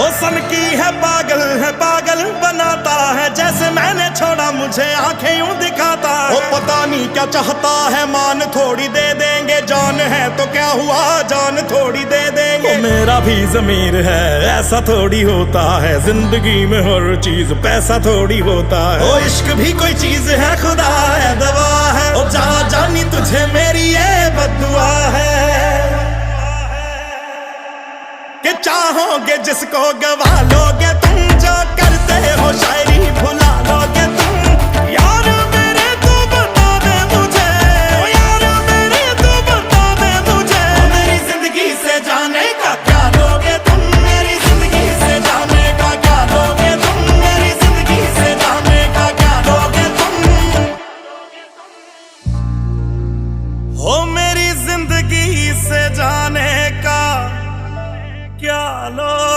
ओ सन की है पागल बनाता है, जैसे मैंने छोड़ा मुझे आंखें यूं दिखाता है। ओ पता नहीं क्या चाहता है, मान थोड़ी दे देंगे, जान है तो क्या हुआ, जान थोड़ी दे देंगे। ओ मेरा भी ज़मीर है, ऐसा थोड़ी होता है, जिंदगी में हर चीज पैसा थोड़ी होता है। ओ इश्क भी कोई चीज है, खुदा है दवा है, ओ जा जानी तुझे मेरी ये बद्दुआ है कि चाहोगे जिसको गवा लो।